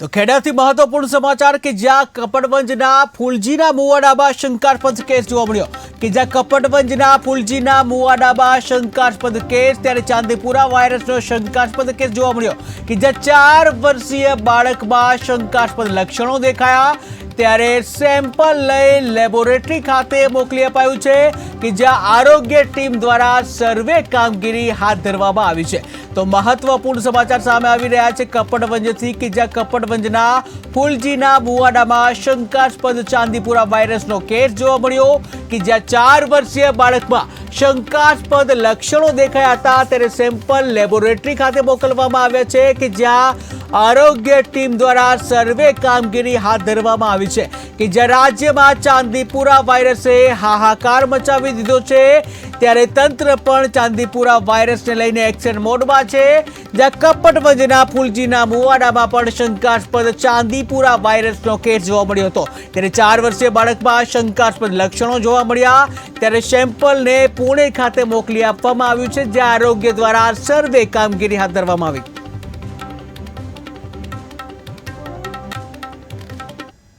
તો ખેડાથી મહત્વપૂર્ણ સમાચાર કે જ્યાં કપડવંજના ફૂલજીના મુવાડામાં શંકાસ્પદ કેસ જોવા મળ્યો કે જ્યાં કપડવંજના ફૂલજીના મુવાડામાં શંકાસ્પદ કેસ ત્યારે ચાંદીપુરા વાયરસનો શંકાસ્પદ કેસ જોવા મળ્યો કે જ્યાં 4 વર્ષીય બાળકમાં શંકાસ્પદ લક્ષણો દેખાયા ત્યારે સેમ્પલ લઈ લેબોરેટરી ખાતે મોકલી અપાયું છે કે જ્યાં આરોગ્ય ટીમ દ્વારા સર્વે કામગીરી હાથ ધરવામાં આવી છે। તો મહત્વપૂર્ણ સમાચાર સામે આવી રહ્યા છે કપડવંજથી કે જ્યાં કપડવંજના ફૂલજીના મુવાડામાં શંકાસ્પદ ચાંદીપુરા વાયરસનો કેસ જોવા મળ્યો કે જ્યાં 4 વર્ષીય બાળકમાં શંકાસ્પદ લક્ષણો દેખાયા હતા ત્યારે સેમ્પલ લેબોરેટરી ખાતે મોકલવામાં આવ્યા છે કે જ્યાં આરોગ્ય ટીમ દ્વારા સર્વે કામગીરી હાથ ધરવામાં આવી છે કે જ્યાં રાજ્યમાં ચાંદીપુરા વાયરસે હાહાકાર મચાવી દીધો છે ત્યારે તંત્ર પણ ચાંદીપુરા વાયરસને લઈને એક્શન મોડમાં છે જ્યાં કપડવંજના ફૂલજીના મુવાડામાં પણ શંકાસ્પદ ચાંદીપુરા વાયરસનો કેસ જોવા મળ્યો હતો ત્યારે 4 વર્ષીય બાળકમાં શંકાસ્પદ લક્ષણો જોવા મળ્યા ત્યારે સેમ્પલને પુણે ખાતે મોકલી આપવામાં આવ્યું છે જ્યાં આરોગ્ય દ્વારા સર્વે કામગીરી હાથ ધરવામાં આવી।